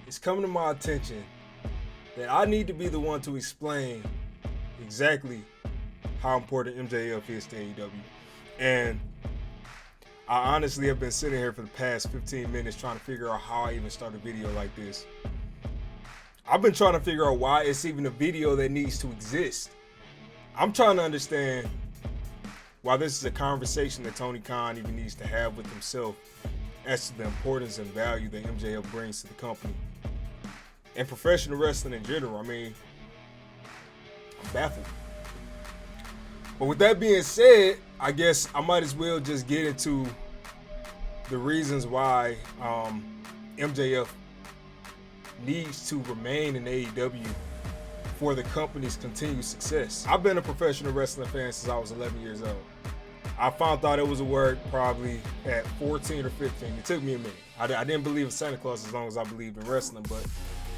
It's coming to my attention that I need to be the one to explain exactly how important MJF is to AEW. And I honestly have been sitting here for the past 15 minutes trying to figure out how I even start a video like this. I've been trying to figure out why it's even a video that needs to exist. I'm trying to understand why this is a conversation that Tony Khan even needs to have with himself as to the importance and value that MJF brings to the company and professional wrestling in general. I mean, I'm baffled. But with that being said, I guess I might as well just get into the reasons why MJF needs to remain in AEW for the company's continued success. I've been a professional wrestling fan since I was 11 years old. I found out it was a word probably at 14 or 15. It took me a minute. I didn't believe in Santa Claus as long as I believed in wrestling, but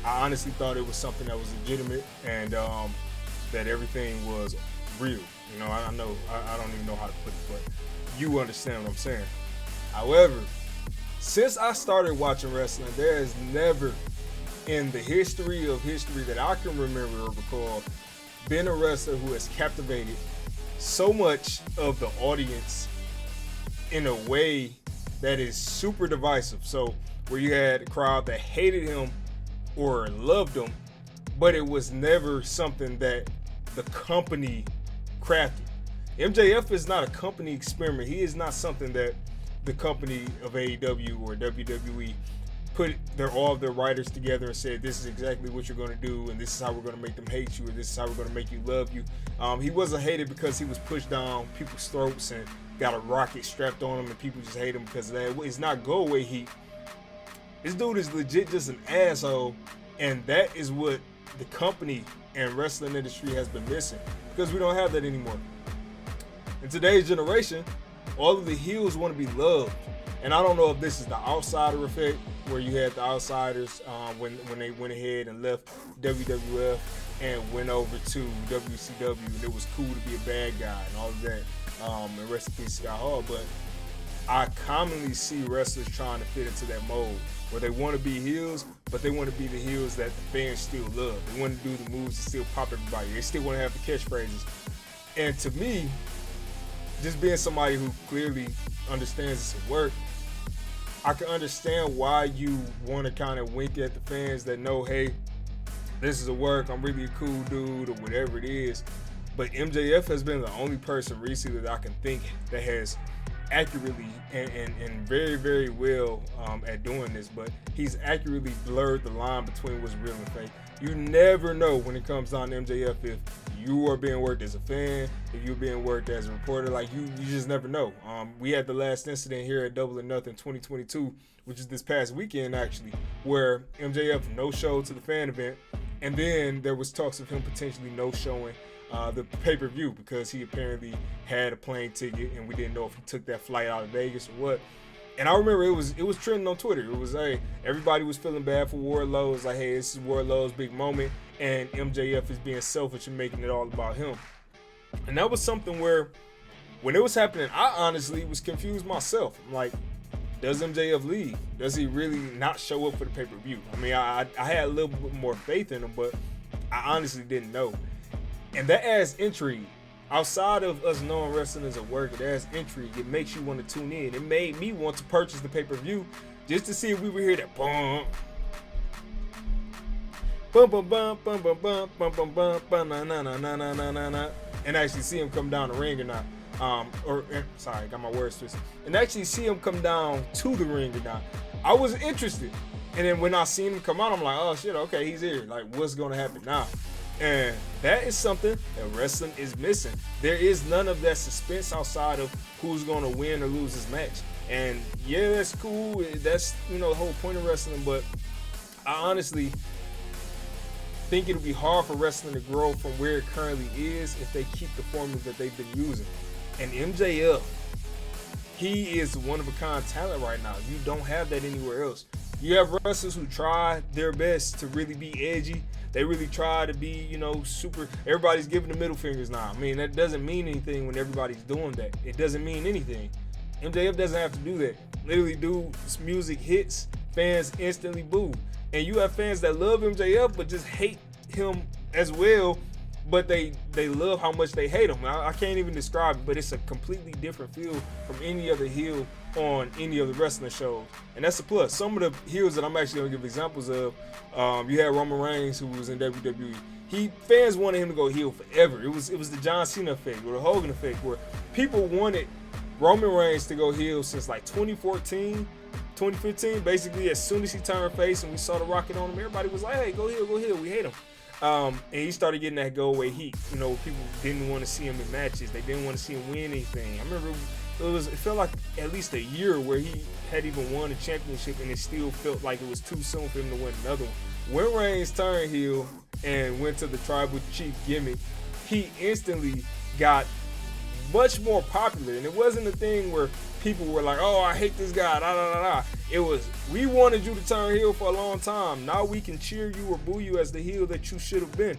I honestly thought it was something that was legitimate and that everything was real. You know, I know, I don't even know how to put it, but you understand what I'm saying. However, since I started watching wrestling, there has never in the history that I can remember or recall been a wrestler who has captivated so much of the audience in a way that is super divisive. So where you had a crowd that hated him or loved him, but it was never something that the company crafted. MJF is not a company experiment. He is not something that the company of AEW or WWE put all of their writers together and said, this is exactly what you're going to do, and this is how we're going to make them hate you, or this is how we're going to make you love you. He wasn't hated because he was pushed down people's throats and got a rocket strapped on him and people just hate him because of that. It's not go away heat. This dude is legit just an asshole, and that is what the company and wrestling industry has been missing because we don't have that anymore. In today's generation, all of the heels want to be loved. And I don't know if this is the outsider effect where you had the outsiders when they went ahead and left WWF and went over to WCW, and it was cool to be a bad guy and all of that. And rest in peace, Scott Hall. But I commonly see wrestlers trying to fit into that mold where they want to be heels, but they want to be the heels that the fans still love. They want to do the moves that still pop everybody. They still want to have the catchphrases. And to me, just being somebody who clearly understands this at work, I can understand why you want to kind of wink at the fans that know, hey, this is a work, I'm really a cool dude, or whatever it is. But MJF has been the only person recently that I can think that has accurately and very, very well at doing this, but he's accurately blurred the line between what's real and fake. You never know when it comes down to MJF if you are being worked as a fan, if you're being worked as a reporter. Like you just never know. We had the last incident here at Double or Nothing 2022, which is this past weekend actually, where MJF no-showed to the fan event, and then there was talks of him potentially no-showing the pay-per-view because he apparently had a plane ticket and we didn't know if he took that flight out of Vegas or what. And I remember it was trending on Twitter. It was, hey, everybody was feeling bad for Wardlow. It was like, hey, this is Wardlow's big moment, and MJF is being selfish and making it all about him. And that was something where, when it was happening, I honestly was confused myself. I'm like, does MJF leave? Does he really not show up for the pay-per-view? I mean, I had a little bit more faith in him, but I honestly didn't know. And that adds intrigue. Outside of us knowing wrestling is a work, it adds intrigue. It makes you want to tune in. It made me want to purchase the pay-per-view just to see if we would hear that bum, bum, bum, bum, bum, bum, bum, bum, bum, bum, bum, na na na na na na na na, and actually see him come down the ring or not. Sorry, got my words twisted. And actually see him come down to the ring or not. I was interested, and then when I seen him come out, I'm like, oh shit, okay, he's here. Like, what's gonna happen now? And that is something that wrestling is missing. There is none of that suspense outside of who's going to win or lose this match. And yeah, that's cool. That's, the whole point of wrestling. But I honestly think it'll be hard for wrestling to grow from where it currently is if they keep the formula that they've been using. And MJF, he is one-of-a-kind talent right now. You don't have that anywhere else. You have wrestlers who try their best to really be edgy. They really try to be, super. Everybody's giving the middle fingers now. I mean, that doesn't mean anything when everybody's doing that. It doesn't mean anything. MJF doesn't have to do that. Literally, dude's music hits, fans instantly boo. And you have fans that love MJF but just hate him as well, but they love how much they hate him. I can't even describe it, but it's a completely different feel from any other heel on any of the wrestling shows. And that's a plus. Some of the heels that I'm actually going to give examples of, you had Roman Reigns, who was in WWE. Fans wanted him to go heel forever. It was the John Cena effect or the Hogan effect, where people wanted Roman Reigns to go heel since like 2014, 2015. Basically, as soon as he turned face and we saw the rocket on him, everybody was like, hey, go heel, we hate him. And he started getting that go away heat. You know, people didn't want to see him in matches. They didn't want to see him win anything. I remember it felt like at least a year where he had even won a championship and it still felt like it was too soon for him to win another one. When Reigns turned heel and went to the Tribal Chief gimmick, he instantly got much more popular. And it wasn't a thing where people were like, oh, I hate this guy, da da da da. It was, we wanted you to turn heel for a long time. Now we can cheer you or boo you as the heel that you should have been.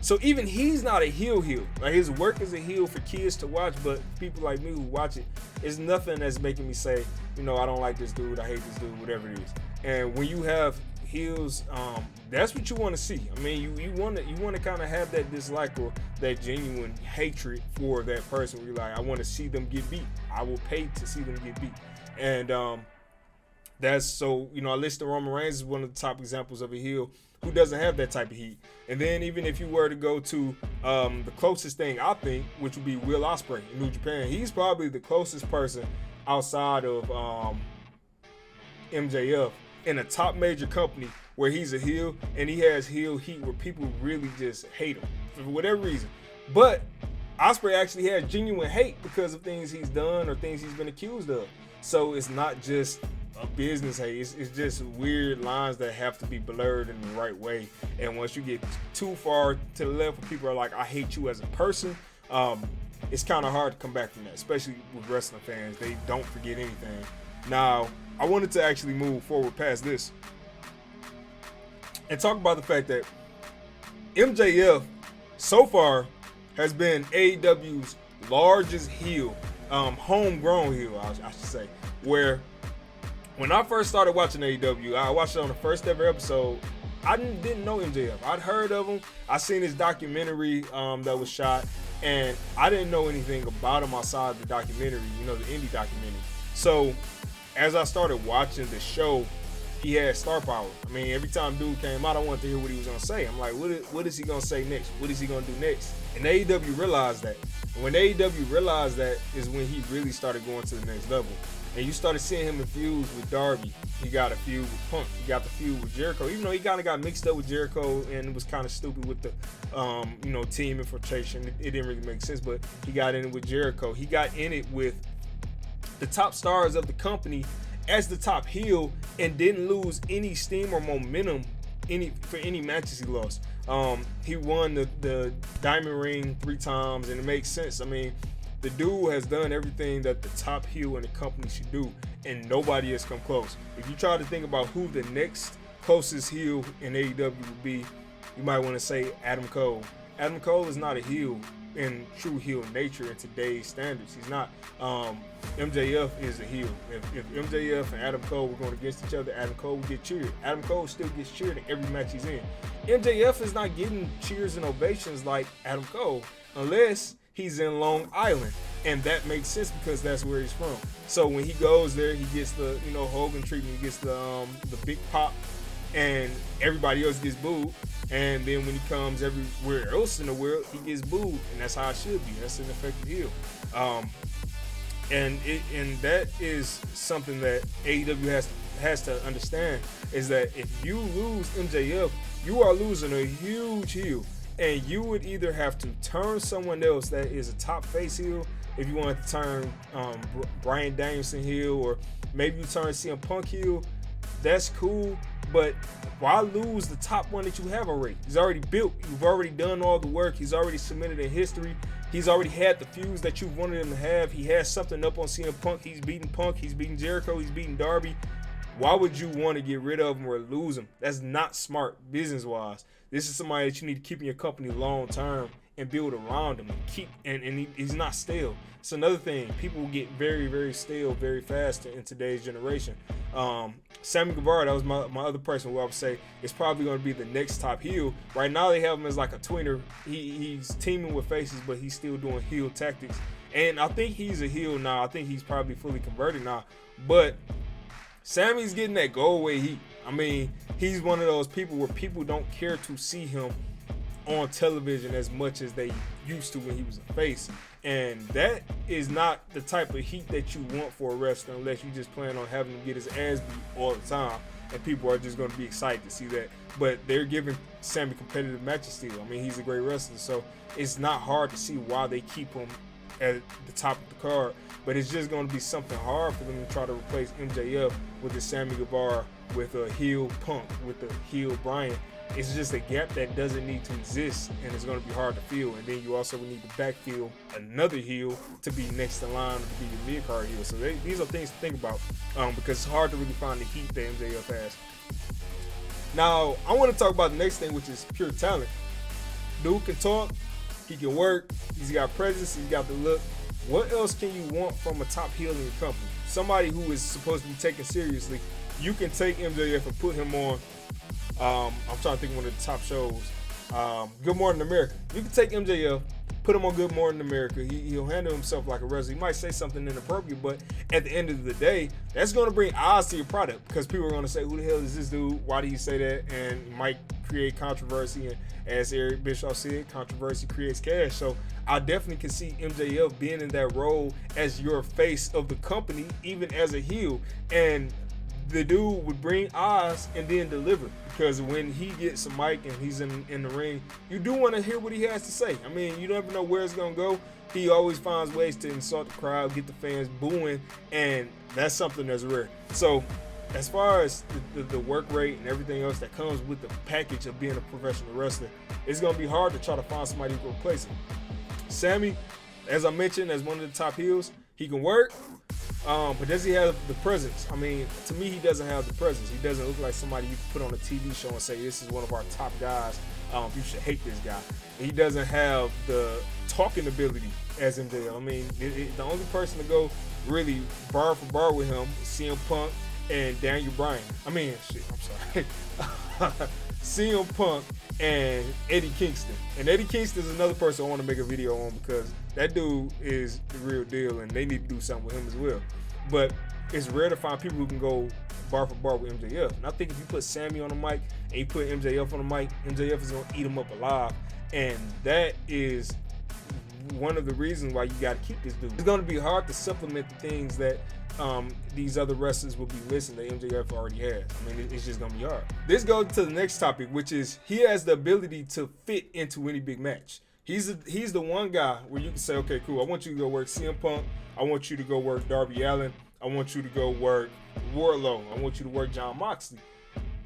So even he's not a heel. Like, his work is a heel for kids to watch, but people like me who watch it, it's nothing that's making me say, you know, I don't like this dude, I hate this dude, whatever it is. And when you have heels, that's what you want to see. I mean, you want to kind of have that dislike or that genuine hatred for that person where you're like, I want to see them get beat. I will pay to see them get beat. And that's so, you know, I listed Roman Reigns as one of the top examples of a heel who doesn't have that type of heat. And then even if you were to go to the closest thing, I think, which would be Will Ospreay in New Japan, he's probably the closest person outside of MJF in a top major company where he's a heel and he has heel heat where people really just hate him for whatever reason. But Ospreay actually has genuine hate because of things he's done or things he's been accused of. So it's not just a business hate. It's just weird lines that have to be blurred in the right way. And once you get too far to the left where people are like, I hate you as a person, it's kind of hard to come back from that, especially with wrestling fans. They don't forget anything. Now, I wanted to actually move forward past this and talk about the fact that MJF so far has been AEW's largest heel, homegrown heel, I should say, where when I first started watching AEW, I watched it on the first ever episode. I didn't know MJF. I'd heard of him. I seen his documentary that was shot, and I didn't know anything about him outside the documentary, you know, the indie documentary. So as I started watching the show, he had star power. I mean, every time dude came out, I wanted to hear what he was going to say. I'm like, what is he going to say next? What is he going to do next? And AEW realized that. And when AEW realized that is when he really started going to the next level. And you started seeing him infused with Darby. He got a feud with Punk. He got the feud with Jericho. Even though he kind of got mixed up with Jericho and it was kind of stupid with the, team infiltration. It didn't really make sense, but he got in it with Jericho. He got in it with the top stars of the company as the top heel and didn't lose any steam or momentum for any matches he lost. He won the Diamond Ring 3 times, and it makes sense. I mean, the dude has done everything that the top heel in the company should do, and nobody has come close. If you try to think about who the next closest heel in AEW would be, you might want to say Adam Cole. Adam Cole is not a heel in true heel nature in today's standards. He's not. MJF is a heel. If MJF and Adam Cole were going against each other, Adam Cole would get cheered. Adam Cole still gets cheered in every match he's in. MJF is not getting cheers and ovations like Adam Cole unless he's in Long Island, and that makes sense because that's where he's from. So when he goes there, he gets the Hogan treatment. He gets the big pop, and everybody else gets booed. And then when he comes everywhere else in the world, he gets booed, and that's how it should be. That's an effective heel. And that is something that AEW has to understand, is that if you lose MJF, you are losing a huge heel. And you would either have to turn someone else that is a top face heel, if you want to turn Bryan Danielson heel, or maybe you turn CM Punk heel. That's cool, but why lose the top one that you have already? He's already built. You've already done all the work. He's already cemented in history. He's already had the feuds that you wanted him to have. He has something up on CM Punk. He's beating Jericho, he's beating Darby. Why would you want to get rid of him or lose him? That's not smart business-wise. This is somebody that you need to keep in your company long-term and build around him and he's not stale. It's another thing. People get very, very stale very fast in today's generation. Sammy Guevara, that was my other person who I would say is probably going to be the next top heel. Right now they have him as like a tweener. He's teaming with faces, but he's still doing heel tactics. And I think he's a heel now. I think he's probably fully converted now. But Sammy's getting that go away heat. I mean, he's one of those people where people don't care to see him on television as much as they used to when he was a face. And that is not the type of heat that you want for a wrestler unless you just plan on having him get his ass beat all the time. And people are just going to be excited to see that. But they're giving Sammy competitive matches still. I mean, he's a great wrestler. So it's not hard to see why they keep him at the top of the card. But it's just going to be something hard for them to try to replace MJF with the Sammy Guevara, with a heel Punk, with the heel Bryan. It's just a gap that doesn't need to exist, and it's going to be hard to fill. And then you also need to backfill another heel to be next in line to be your mid-card heel. So these are things to think about because it's hard to really find the heat that MJF has. Now, I want to talk about the next thing, which is pure talent. Dude can talk, he can work, he's got presence, he's got the look. What else can you want from a top heel in your company? Somebody who is supposed to be taken seriously. You can take MJF and put him on, I'm trying to think of one of the top shows, Good Morning America. You can take MJF, put him on Good Morning America. He'll handle himself like a wrestler. He might say something inappropriate, but at the end of the day, that's going to bring eyes to your product because people are going to say, who the hell is this dude? Why do you say that? And it might create controversy. And as Eric Bischoff said, controversy creates cash. So I definitely can see MJF being in that role as your face of the company, even as a heel. And the dude would bring eyes and then deliver, because when he gets a mic and he's in the ring, you do want to hear what he has to say. I mean, you never know where it's going to go. He always finds ways to insult the crowd, get the fans booing, and that's something that's rare. So as far as the work rate and everything else that comes with the package of being a professional wrestler, it's going to be hard to try to find somebody who can replace him. Sammy, as I mentioned, as one of the top heels, he can work. But does he have the presence? I mean, to me, he doesn't have the presence. He doesn't look like somebody you can put on a TV show and say, this is one of our top guys. You should hate this guy. He doesn't have the talking ability as MJF. I mean, the only person to go really bar for bar with him is CM Punk and Daniel Bryan. I'm sorry. CM Punk and Eddie Kingston. And Eddie Kingston is another person I want to make a video on because that dude is the real deal and they need to do something with him as well. But it's rare to find people who can go bar for bar with MJF. And I think if you put Sammy on the mic and you put MJF on the mic, MJF is going to eat him up alive. And that is one of the reasons why you got to keep this dude. It's going to be hard to supplement the things that these other wrestlers will be missing that MJF already has. I mean, it's just going to be hard. This goes to the next topic, which is he has the ability to fit into any big match. He's the one guy where you can say, okay, cool, I want you to go work CM Punk. I want you to go work Darby Allin. I want you to go work Wardlow. I want you to work Jon Moxley.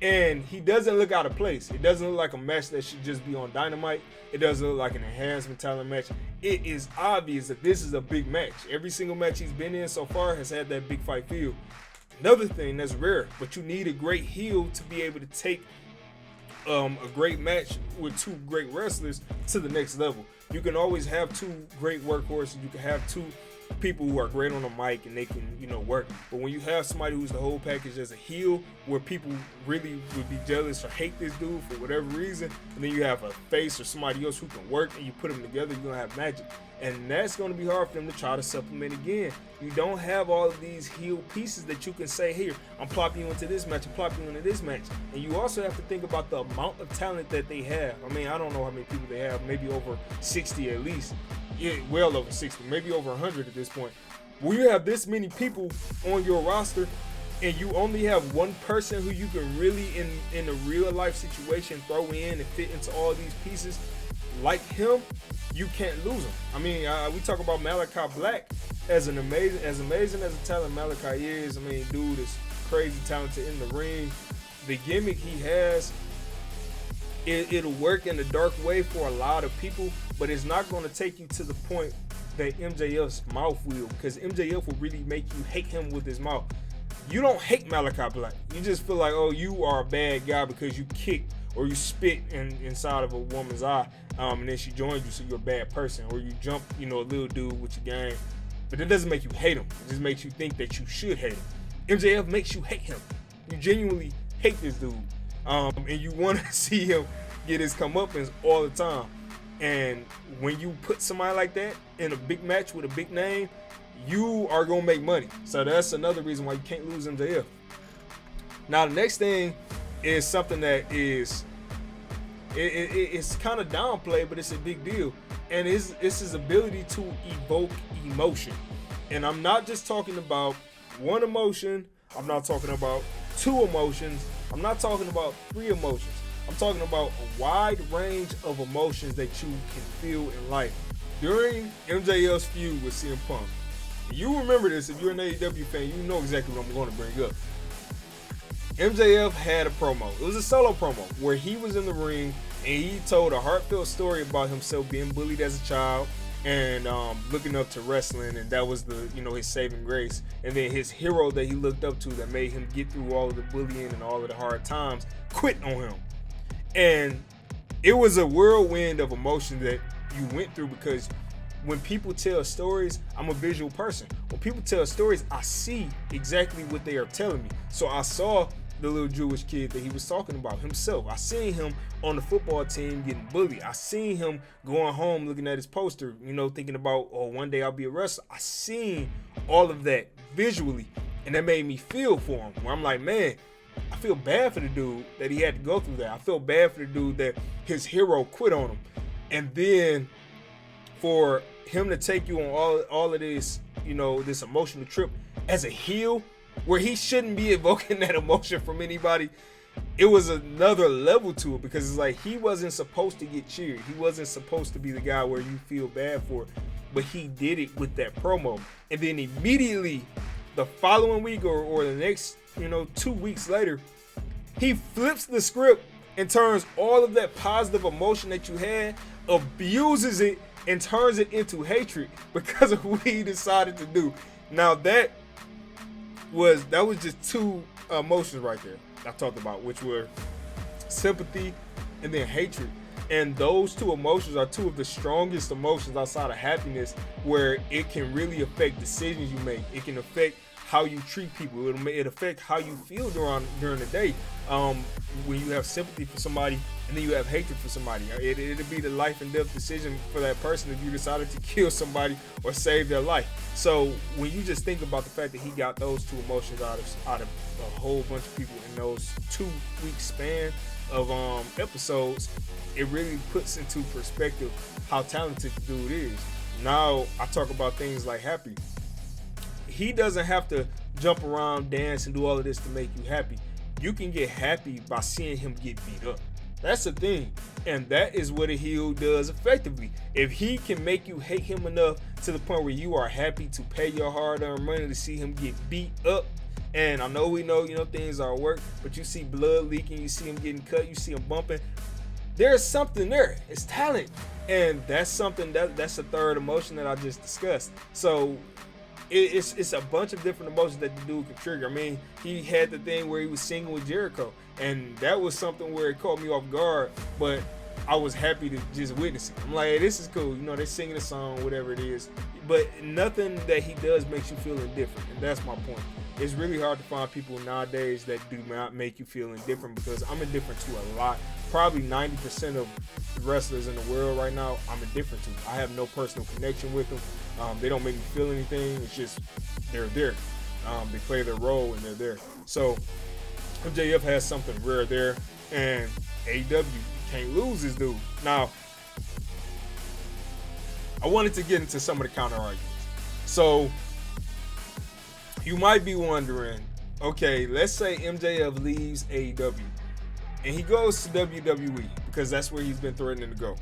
And he doesn't look out of place. It doesn't look like a match that should just be on Dynamite. It doesn't look like an enhancement talent match. It is obvious that this is a big match. Every single match he's been in so far has had that big fight feel. Another thing that's rare, but you need a great heel to be able to take a great match with two great wrestlers to the next level. You can always have two great workhorses. You can have two people who are great on the mic and they can, work. But when you have somebody who's the whole package as a heel, where people really would be jealous or hate this dude for whatever reason, and then you have a face or somebody else who can work and you put them together, you're gonna have magic. And that's going to be hard for them to try to supplement again. You don't have all of these heel pieces that you can say, here, I'm plopping you into this match, I'm plopping you into this match. And you also have to think about the amount of talent that they have. I mean, I don't know how many people they have, maybe over 60 at least. Yeah, well over 60, maybe over 100 at this point. When you have this many people on your roster and you only have one person who you can really, in a real life situation, throw in and fit into all these pieces, like him, you can't lose him. I mean, we talk about Malachi Black as amazing as a talent Malachi is. I mean, dude is crazy talented in the ring. The gimmick he has, it'll work in a dark way for a lot of people, but it's not going to take you to the point that MJF's mouth will, because MJF will really make you hate him with his mouth. You don't hate Malachi Black. You just feel like, oh, you are a bad guy because you kicked or you spit inside of a woman's eye, and then she joins you, so you're a bad person, or you jump, a little dude with your gang. But that doesn't make you hate him. It just makes you think that you should hate him. MJF makes you hate him. You genuinely hate this dude, and you want to see him get his comeuppance all the time. And when you put somebody like that in a big match with a big name, you are gonna make money. So that's another reason why you can't lose MJF. Now the next thing is something that is it's kind of downplayed, but it's a big deal, and it's his ability to evoke emotion. And I'm not just talking about one emotion. I'm not talking about two emotions. I'm not talking about three emotions. I'm talking about a wide range of emotions that you can feel in life. During MJF's feud with CM Punk, you remember this, if you're an AEW fan, you know exactly what I'm going to bring up. MJF had a promo. It was a solo promo where he was in the ring and he told a heartfelt story about himself being bullied as a child and looking up to wrestling, and that was his saving grace. And then his hero that he looked up to that made him get through all of the bullying and all of the hard times quit on him. And it was a whirlwind of emotion that you went through, because when people tell stories, I'm a visual person. When people tell stories, I see exactly what they are telling me. So I saw the little Jewish kid that he was talking about himself. I seen him on the football team getting bullied. I seen him going home looking at his poster, thinking about, oh, one day I'll be a wrestler. I seen all of that visually, and that made me feel for him, where I'm like, man, I feel bad for the dude that he had to go through that. I feel bad for the dude that his hero quit on him. And then for him to take you on all of this, this emotional trip as a heel, where he shouldn't be evoking that emotion from anybody, it was another level to it, because it's like he wasn't supposed to get cheered. He wasn't supposed to be the guy where you feel bad for it, but he did it with that promo. And then immediately the following week or the next 2 weeks later, he flips the script and turns all of that positive emotion that you had, abuses it, and turns it into hatred because of what he decided to do. Now that was just two emotions right there I talked about, which were sympathy and then hatred. And those two emotions are two of the strongest emotions outside of happiness, where it can really affect decisions you make. It can affect how you treat people. It affects how you feel during the day. When you have sympathy for somebody and then you have hatred for somebody, it'll be the life and death decision for that person if you decided to kill somebody or save their life. So when you just think about the fact that he got those two emotions out of a whole bunch of people in those 2 week span of episodes, it really puts into perspective how talented the dude is. Now I talk about things like happy. He doesn't have to jump around, dance, and do all of this to make you happy. You can get happy by seeing him get beat up. That's the thing. And that is what a heel does effectively. If he can make you hate him enough to the point where you are happy to pay your hard-earned money to see him get beat up. And I know we know, things are work, but you see blood leaking, you see him getting cut, you see him bumping. There's something there. It's talent. And that's something that's a third emotion that I just discussed. So it's a bunch of different emotions that the dude can trigger. I mean, he had the thing where he was singing with Jericho, and that was something where it caught me off guard, but I was happy to just witness it. I'm like, hey, this is cool. They're singing a song, whatever it is. But nothing that he does makes you feel indifferent, and that's my point. It's really hard to find people nowadays that do not make you feel indifferent, because I'm indifferent to a lot. Probably 90% of wrestlers in the world right now, I'm indifferent to. I have no personal connection with them. They don't make me feel anything. It's just they're there. They play their role and they're there. So MJF has something rare there, and AEW can't lose this dude. Now, I wanted to get into some of the counter arguments. So you might be wondering, okay, let's say MJF leaves AEW and he goes to WWE, because that's where he's been threatening to go.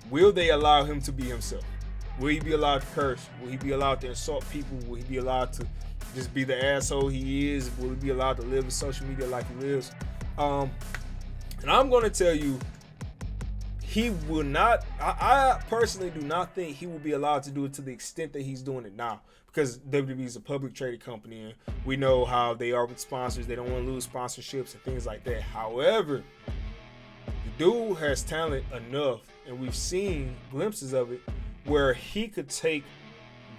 Will they allow him to be himself? Will he be allowed to curse? Will he be allowed to insult people? Will he be allowed to just be the asshole he is? Will he be allowed to live in social media like he lives? And I'm going to tell you, he will not. I personally do not think he will be allowed to do it to the extent that he's doing it now, because WWE is a public traded company, and we know how they are with sponsors. They don't want to lose sponsorships and things like that. However, dude has talent enough, and we've seen glimpses of it, where he could take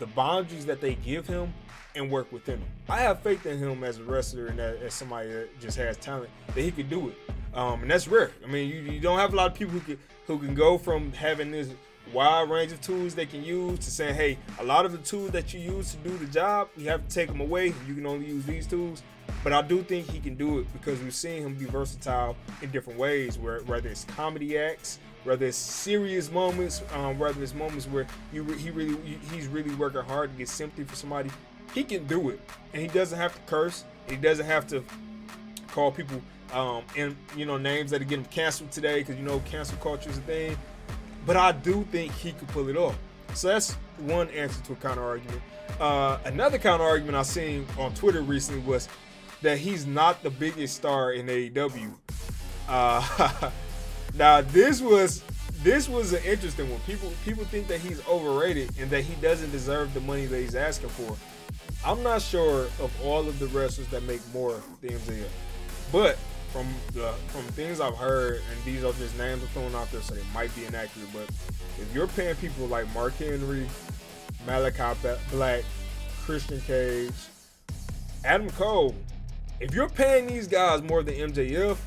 the boundaries that they give him and work within them. I have faith in him as a wrestler and as somebody that just has talent, that he could do it. And that's rare. I mean, you don't have a lot of people who can go from having this wide range of tools they can use to saying, hey, a lot of the tools that you use to do the job, we have to take them away. You can only use these tools. But I do think he can do it because we've seen him be versatile in different ways, whether it's comedy acts, whether it's serious moments, whether it's moments where he's really working hard to get sympathy for somebody. He can do it, and he doesn't have to curse. He doesn't have to call people names that are getting canceled today, because cancel culture is a thing. But I do think he could pull it off. So that's one answer to a counter argument. Another counter argument I seen on Twitter recently was that he's not the biggest star in AEW. Now this was an interesting one. People think that he's overrated and that he doesn't deserve the money that he's asking for. I'm not sure of all of the wrestlers that make more than MJF, but from things I've heard, and these are just names I'm throwing out there, so they might be inaccurate, but if you're paying people like Mark Henry, Malachi Black, Christian Cage, Adam Cole, if you're paying these guys more than MJF,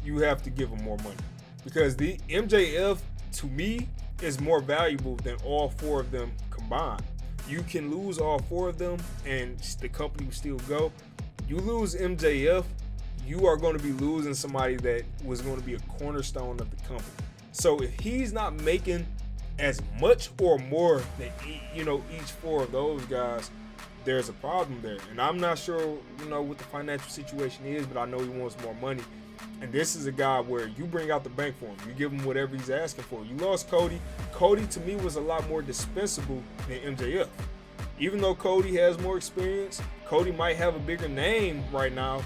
you have to give them more money, because the MJF, to me, is more valuable than all four of them combined. You can lose all four of them and the company will still go. You lose MJF, you are going to be losing somebody that was going to be a cornerstone of the company. So if he's not making as much or more than each four of those guys, there's a problem there. And I'm not sure what the financial situation is, but I know he wants more money. And this is a guy where you bring out the bank for him. You give him whatever he's asking for. You lost Cody. Cody, to me, was a lot more dispensable than MJF. Even though Cody has more experience, Cody might have a bigger name right now.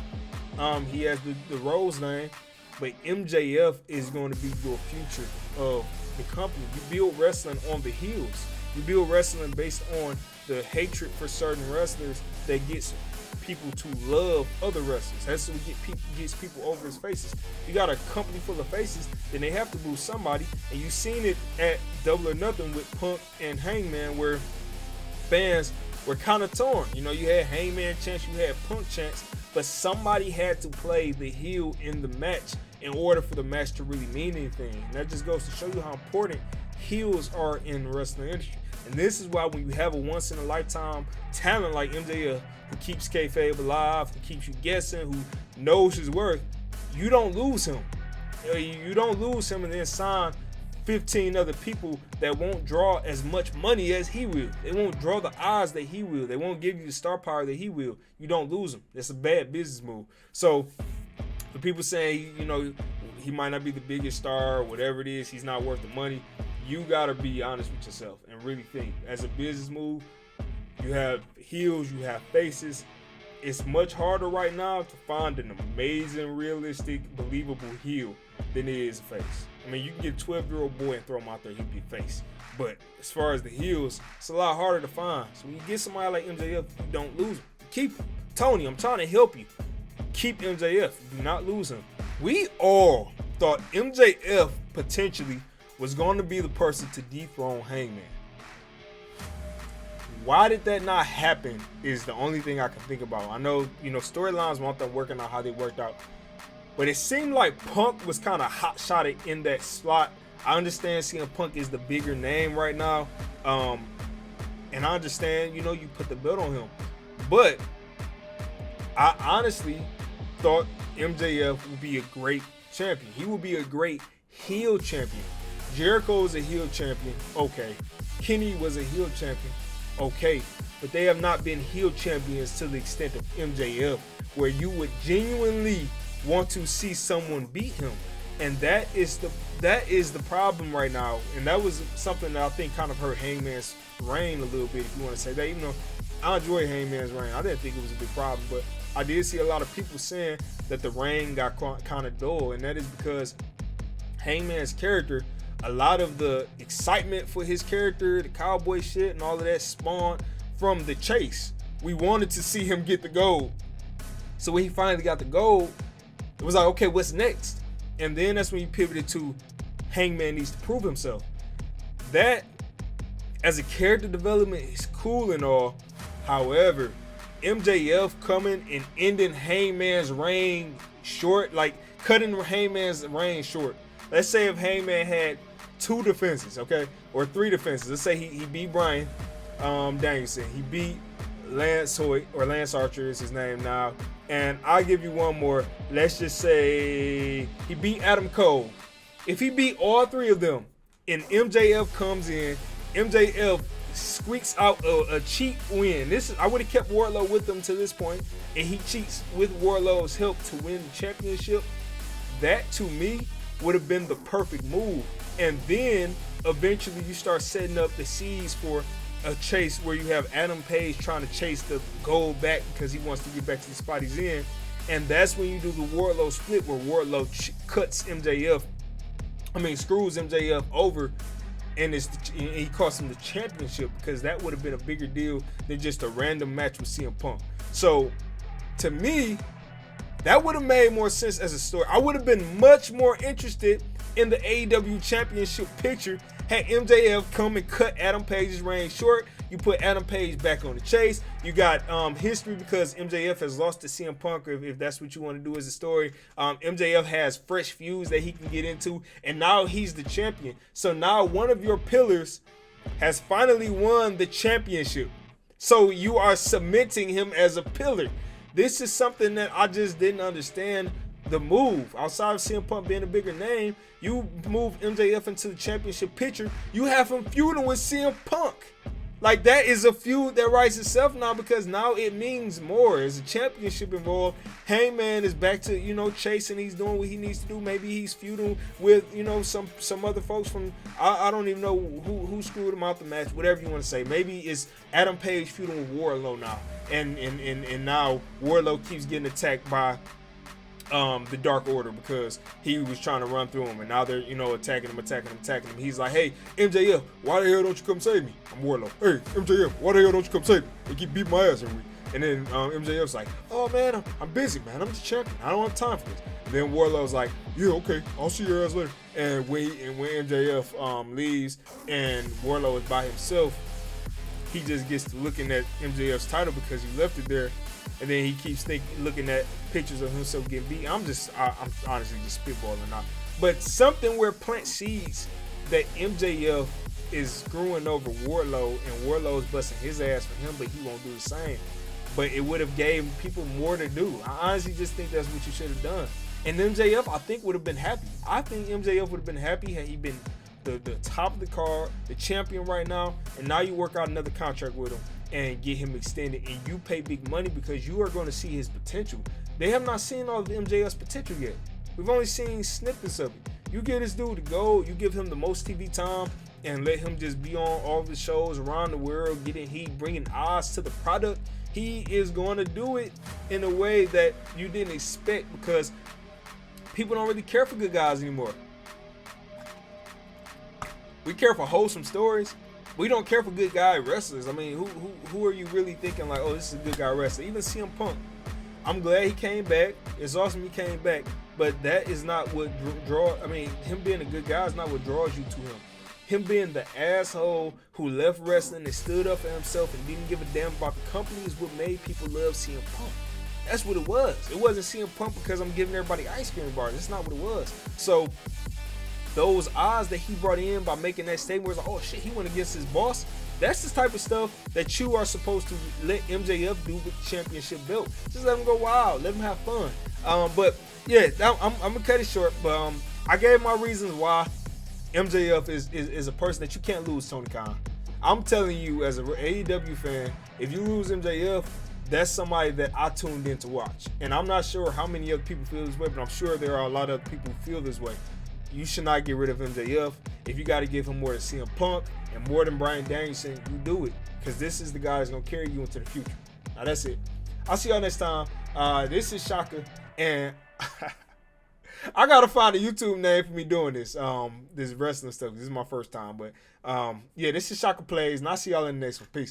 He has the Rose name, but MJF is going to be your future of the company. You build wrestling on the heels. You build wrestling based on the hatred for certain wrestlers that gets people to love other wrestlers. That's what gets people over his faces. You got a company full of faces, then they have to boo somebody, and you've seen it at Double or Nothing with Punk and Hangman, where fans were kind of torn. You had Hangman chants, you had Punk chants, but somebody had to play the heel in the match in order for the match to really mean anything. And that just goes to show you how important heels are in the wrestling industry. And this is why when you have a once-in-a-lifetime talent like MJF, who keeps kayfabe alive, who keeps you guessing, who knows his worth, you don't lose him. You don't lose him and then sign 15 other people that won't draw as much money as he will. They won't draw the eyes that he will. They won't give you the star power that he will. You don't lose him. That's a bad business move. So for people saying, he might not be the biggest star or whatever it is, he's not worth the money, you got to be honest with yourself and really think. As a business move, you have heels, you have faces. It's much harder right now to find an amazing, realistic, believable heel than it is a face. I mean, you can get a 12-year-old boy and throw him out there, he'd be a face. But as far as the heels, it's a lot harder to find. So when you get somebody like MJF, you don't lose him. Keep him. Tony, I'm trying to help you. Keep MJF. Do not lose him. We all thought MJF potentially was going to be the person to dethrone Hangman. Why did that not happen is the only thing I can think about. I know, storylines want them working out how they worked out. But it seemed like Punk was kind of hot-shotted in that slot. I understand CM Punk is the bigger name right now. And I understand, you put the belt on him. But I honestly thought MJF would be a great champion. He would be a great heel champion. Jericho was a heel champion. Okay. Kenny was a heel champion. Okay. But they have not been heel champions to the extent of MJF, where you would genuinely want to see someone beat him. And that is the problem right now. And that was something that I think kind of hurt Hangman's reign a little bit, if you want to say that. Even though I enjoy Hangman's reign, I didn't think it was a big problem. But I did see a lot of people saying that the reign got kind of dull. And that is because Hangman's character, a lot of the excitement for his character, the cowboy shit and all of that spawned from the chase. We wanted to see him get the gold. So when he finally got the gold, it was like, okay, what's next? And then that's when you pivoted to Hangman needs to prove himself. That, as a character development, is cool and all. However, MJF coming and ending Hangman's reign short, like cutting Hangman's reign short. Let's say if Hangman had 2 defenses, okay, or 3 defenses. Let's say he beat Bryan Danielson. He beat Lance Hoyt, or Lance Archer is his name now. And I'll give you one more. Let's just say he beat Adam Cole. If he beat all 3 of them and MJF comes in, MJF squeaks out a cheap win. I would have kept Wardlow with them to this point, and he cheats with Wardlow's help to win the championship. That, to me, would have been the perfect move. And then eventually you start setting up the seeds for a chase where you have Adam Page trying to chase the gold back because he wants to get back to the spot he's in. And that's when you do the Wardlow split where Wardlow screws MJF over, and he costs him the championship, because that would have been a bigger deal than just a random match with CM Punk. So to me, that would have made more sense as a story. I would have been much more interested in the AEW championship picture had MJF come and cut Adam Page's reign short. You put Adam Page back on the chase. You got history because MJF has lost to CM Punk, if that's what you want to do as a story. MJF has fresh feuds that he can get into, and now he's the champion. So now one of your pillars has finally won the championship. So you are cementing him as a pillar. This is something that I just didn't understand. The move, outside of CM Punk being a bigger name, you move MJF into the championship picture, you have him feuding with CM Punk. Like, that is a feud that writes itself now, because now it means more. There's a championship involved. Hangman is back to, chasing. He's doing what he needs to do. Maybe he's feuding with, some other folks from, I don't even know who screwed him out the match, whatever you want to say. Maybe it's Adam Page feuding with Wardlow now. And now Wardlow keeps getting attacked by the Dark Order because he was trying to run through him, and now they're attacking him. He's like, hey, MJF, why the hell don't you come save me? I'm Wardlow. Hey, MJF, why the hell don't you come save me? They keep beating my ass every week. And then MJF's like, oh man, I'm busy, man, I'm the champion, I don't have time for this. And then Wardlow's like, yeah, okay, I'll see your ass later. And when MJF leaves and Wardlow is by himself, he just gets to looking at MJF's title because he left it there. And then he keeps looking at pictures of himself getting beat. I'm honestly just spitballing now. But something where plant seeds that MJF is screwing over Wardlow, and Wardlow's busting his ass for him, but he won't do the same. But it would have gave people more to do. I honestly just think that's what you should have done. And MJF, I think, would have been happy. I think MJF would have been happy had he been the top of the card, the champion right now, and now you work out another contract with him and get him extended, and you pay big money because you are going to see his potential. They have not seen all of MJF's potential yet. We've only seen snippets of it. You get this dude to go, you give him the most TV time, and let him just be on all the shows around the world, getting heat, bringing eyes to the product. He is going to do it in a way that you didn't expect, because people don't really care for good guys anymore. We care for wholesome stories. We don't care for good guy wrestlers. I mean, who are you really thinking like, oh, this is a good guy wrestler? Even CM Punk. I'm glad he came back. It's awesome he came back. But that is not what him being a good guy is not what draws you to him. Him being the asshole who left wrestling and stood up for himself and didn't give a damn about the company is what made people love CM Punk. That's what it was. It wasn't CM Punk because I'm giving everybody ice cream bars. That's not what it was. So those odds that he brought in by making that statement was like, oh shit, he went against his boss. That's the type of stuff that you are supposed to let MJF do with the championship belt. Just let him go wild, let him have fun. But yeah, I'm gonna cut it short. But I gave my reasons why MJF is a person that you can't lose, Tony Khan. I'm telling you, as an AEW fan, if you lose MJF, that's somebody that I tuned in to watch. And I'm not sure how many other people feel this way, but I'm sure there are a lot of other people who feel this way. You should not get rid of MJF. If you got to give him more than CM Punk and more than Bryan Danielson, you do it. Because this is the guy that's going to carry you into the future. Now, that's it. I'll see y'all next time. This is Shaka. And I got to find a YouTube name for me doing this. This wrestling stuff. This is my first time. But, yeah, this is Shaka Plays. And I'll see y'all in the next one. Peace.